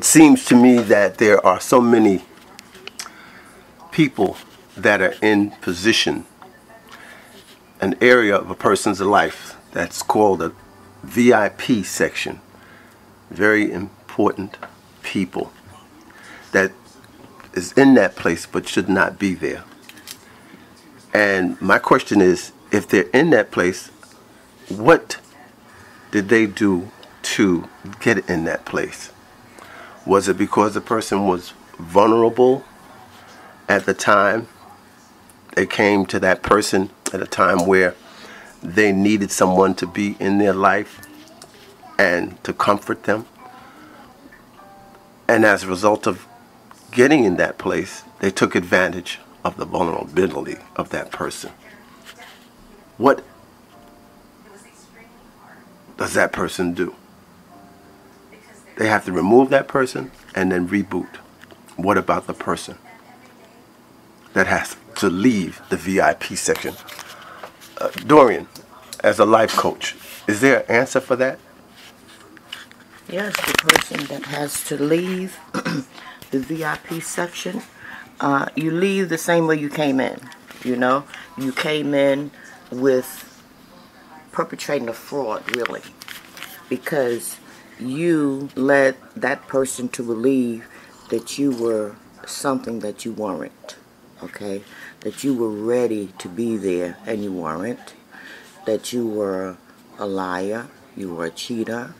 seems to me that there are so many people that are in position, an area of a person's life that's called a VIP section. Very important people that is in that place but should not be there. And my question is, if they're in that place, what did they do to get in that place? Was it because the person was vulnerable at the time they came to that person, at a time where they needed someone to be in their life and to comfort them? And as a result of getting in that place, they took advantage of the vulnerability of that person. What does that person do? They have to remove that person and then reboot. What about the person that has to leave the VIP section? Dorian, as a life coach, is there an answer for that? Yes, the person that has to leave the VIP section, you leave the same way you came in. You know, you came in with perpetrating a fraud, really, because you led that person to believe that you were something that you weren't, okay? That you were ready to be there and you weren't, that you were a liar, you were a cheater,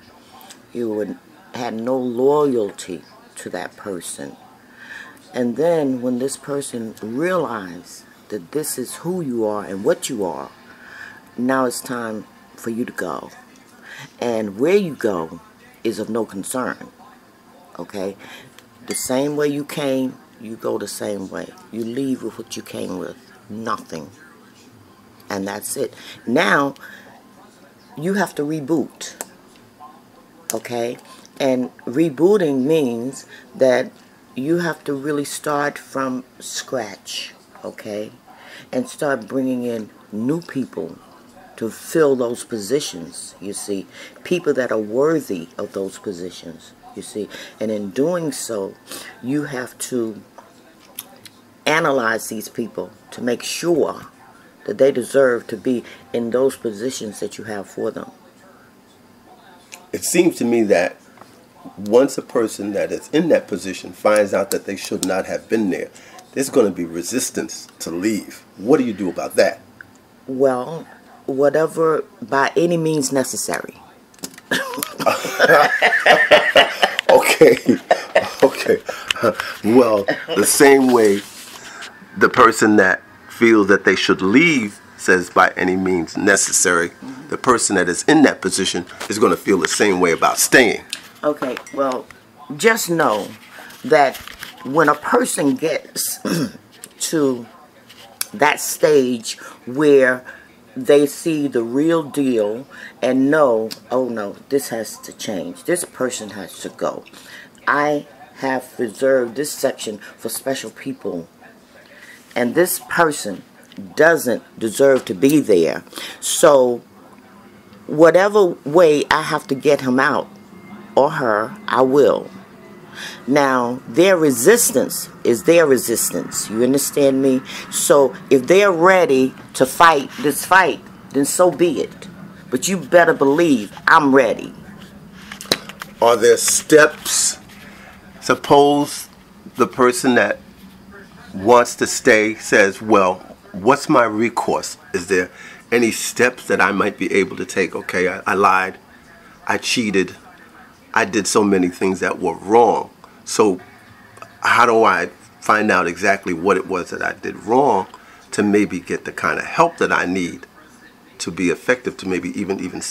you had no loyalty to that person. And then when this person realized that this is who you are and what you are, now it's time for you to go. And where you go is of no concern, okay? The same way you came, you go the same way. You leave with what you came with, nothing. And that's it. Now, you have to reboot, okay? And rebooting means that you have to really start from scratch, okay? And start bringing in new people to fill those positions, you see. People that are worthy of those positions, you see. And in doing so, you have to analyze these people to make sure that they deserve to be in those positions that you have for them. It seems to me that once a person that is in that position finds out that they should not have been there, there's going to be resistance to leave. What do you do about that? Well, whatever, by any means necessary. Okay. Well, the same way the person that feels that they should leave says by any means necessary, the person that is in that position is going to feel the same way about staying. Okay, well, just know that when a person gets to that stage where they see the real deal and know, oh no, this has to change. This person has to go. I have reserved this section for special people. And this person doesn't deserve to be there. So whatever way I have to get him out, or her, I will. Now, their resistance is their resistance. You understand me? So if they're ready to fight this fight, then so be it. But you better believe I'm ready. Are there steps? Suppose the person that wants to stay says, well, what's my recourse? Is there any steps that I might be able to take? Okay, I lied, I cheated, I did so many things that were wrong. So how do I find out exactly what it was that I did wrong to maybe get the kind of help that I need to be effective, to maybe even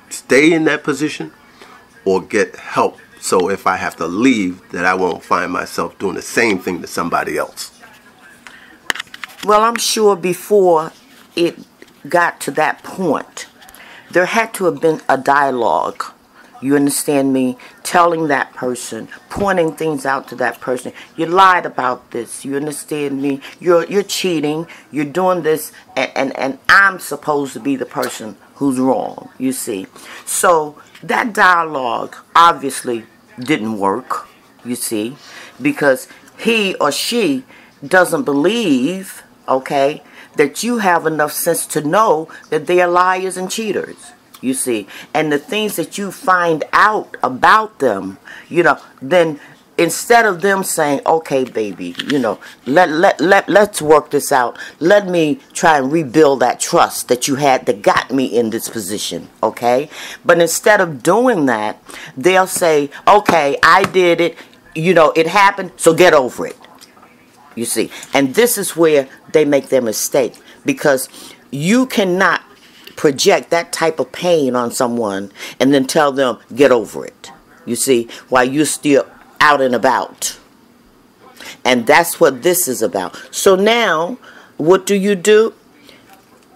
stay in that position or get help, so if I have to leave, that I won't find myself doing the same thing to somebody else? Well, I'm sure before it got to that point, there had to have been a dialogue. You understand me? Telling that person, pointing things out to that person. You lied about this. You understand me? You're cheating. You're doing this, and I'm supposed to be the person who's wrong, you see. So that dialogue obviously didn't work, you see, because he or she doesn't believe, okay, that you have enough sense to know that they are liars and cheaters, you see. And the things that you find out about them, you know, then instead of them saying, okay, baby, you know, let's work this out. Let me try and rebuild that trust that you had that got me in this position, okay? But instead of doing that, they'll say, okay, I did it. You know, it happened, so get over it. You see, and this is where they make their mistake, because you cannot project that type of pain on someone and then tell them get over it, you see, while you're still out and about. And that's what this is about. So now what do?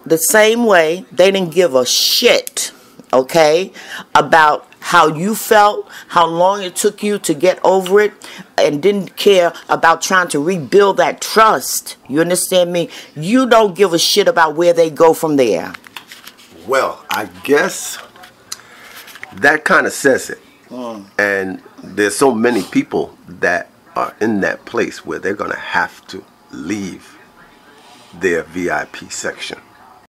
The same way they didn't give a shit, okay, about how you felt, how long it took you to get over it, and didn't care about trying to rebuild that trust. You understand me? You don't give a shit about where they go from there. Well, I guess that kind of says it. And there's so many people that are in that place where they're going to have to leave their VIP section.